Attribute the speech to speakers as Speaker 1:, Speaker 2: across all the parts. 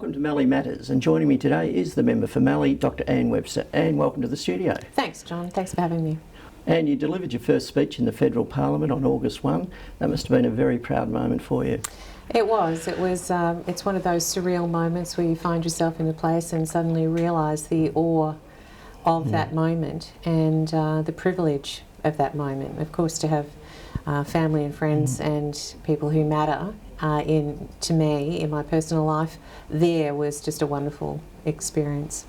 Speaker 1: Welcome to Mallee Matters, and joining me today is the member for Mallee, Dr. Anne Webster. Anne, welcome to the studio.
Speaker 2: Thanks, John. Thanks for having me.
Speaker 1: Anne, you delivered your first speech in the Federal Parliament on August 1. That must have been a very proud moment for you.
Speaker 2: It was. It's one of those surreal moments where you find yourself in a place and suddenly realise the awe of that moment and the privilege of that moment. Of course, to have family and friends and people who matter to me in my personal life, there was just a wonderful experience.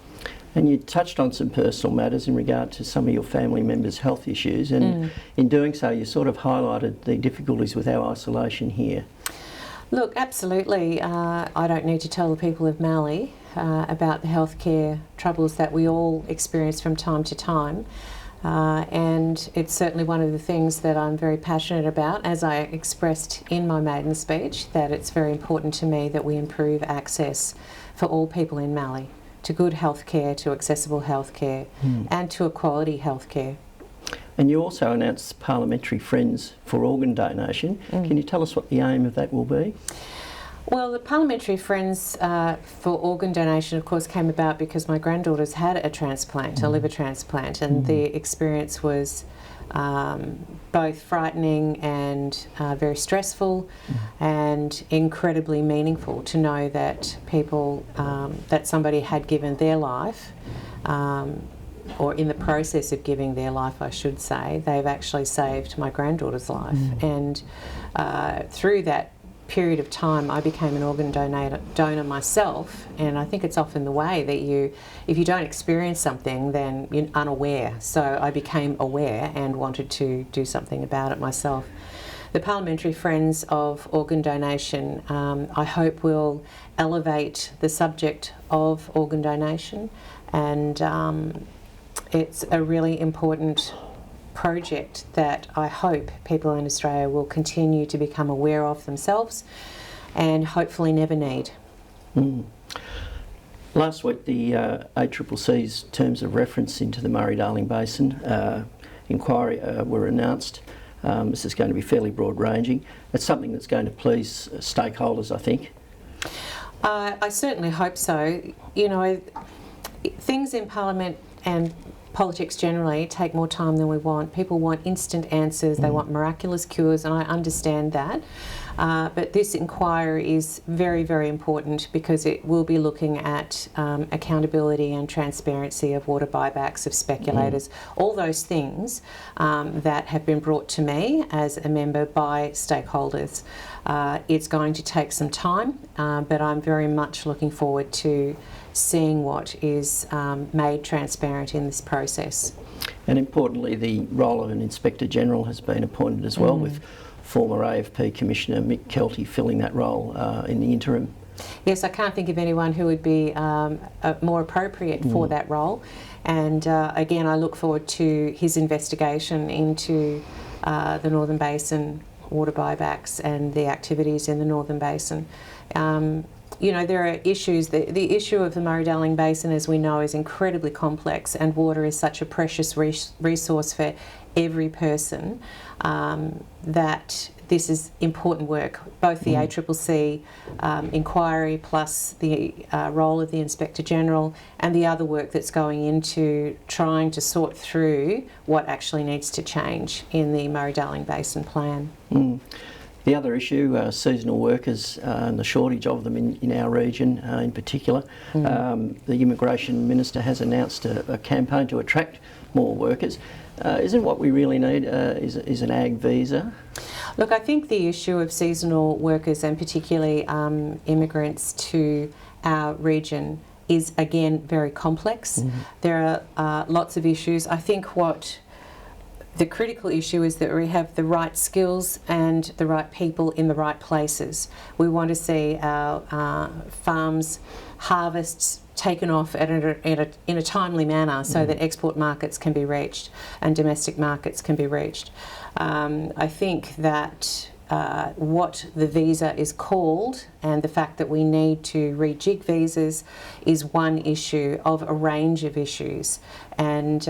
Speaker 1: And you touched on some personal matters in regard to some of your family members' health issues, and in doing so you sort of highlighted the difficulties with our isolation here.
Speaker 2: Look, absolutely. I don't need to tell the people of Mallee about the healthcare troubles that we all experience from time to time. And it's certainly one of the things that I'm very passionate about, as I expressed in my maiden speech, that it's very important to me that we improve access for all people in Mallee to good healthcare, to accessible healthcare, and to a quality healthcare.
Speaker 1: And you also announced Parliamentary Friends for Organ Donation. Can you tell us what the aim of that will be?
Speaker 2: Well, the Parliamentary Friends for Organ Donation, of course, came about because my granddaughters had a transplant, a liver transplant, and the experience was both frightening and very stressful and incredibly meaningful to know that people, that somebody had given their life, or in the process of giving their life, I should say, they've actually saved my granddaughter's life. And through that period of time, I became an organ donor myself, and I think it's often the way that if you don't experience something, then you're unaware. So I became aware and wanted to do something about it myself. The Parliamentary Friends of Organ Donation, I hope, will elevate the subject of organ donation, and it's a really important project that I hope people in Australia will continue to become aware of themselves and hopefully never need.
Speaker 1: Last week the ACCC's terms of reference into the Murray-Darling Basin inquiry were announced. This is going to be fairly broad ranging. It's something that's going to please stakeholders, I think.
Speaker 2: I certainly hope so. You know, things in Parliament and politics generally take more time than we want. People want instant answers, they want miraculous cures, and I understand that. But this inquiry is very, very important because it will be looking at accountability and transparency of water buybacks, of speculators, all those things that have been brought to me as a member by stakeholders. It's going to take some time, but I'm very much looking forward to seeing what is made transparent in this process. And
Speaker 1: importantly, the role of an Inspector General has been appointed as well, with former AFP Commissioner Mick Kelty filling that role in the interim.
Speaker 2: Yes, I can't think of anyone who would be more appropriate for that role. And again, I look forward to his investigation into the Northern Basin water buybacks and the activities in the Northern Basin. You know, there are issues. The issue of the Murray-Darling Basin, as we know, is incredibly complex, and water is such a precious resource for every person that this is important work. Both the ACCC inquiry plus the role of the Inspector General and the other work that's going into trying to sort through what actually needs to change in the Murray-Darling Basin plan.
Speaker 1: The other issue, seasonal workers and the shortage of them in our region in particular. The Immigration Minister has announced a campaign to attract more workers. Isn't what we really need is an ag visa?
Speaker 2: Look, I think the issue of seasonal workers and particularly immigrants to our region is again very complex. There are lots of issues. I think what the critical issue is that we have the right skills and the right people in the right places. We want to see our farms harvests taken off in a timely manner so that export markets can be reached and domestic markets can be reached. I think that what the visa is called and the fact that we need to rejig visas is one issue of a range of issues. And,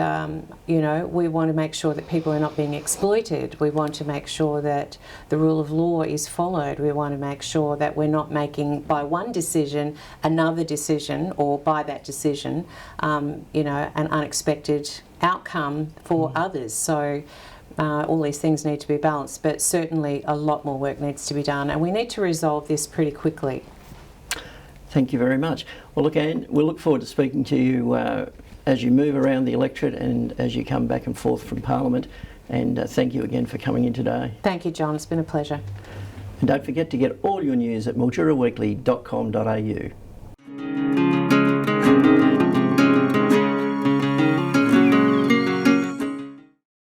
Speaker 2: you know, we want to make sure that people are not being exploited. We want to make sure that the rule of law is followed. We want to make sure that we're not making, by one decision, another decision, or by that decision, you know, an unexpected outcome for others. So all these things need to be balanced, but certainly a lot more work needs to be done, and we need to resolve this pretty quickly.
Speaker 1: Thank you very much. Well, look, Anne, we'll look forward to speaking to you as you move around the electorate and as you come back and forth from Parliament, and thank you again for coming in today.
Speaker 2: Thank you, John. It's been a pleasure.
Speaker 1: And don't forget to get all your news at milduraweekly.com.au.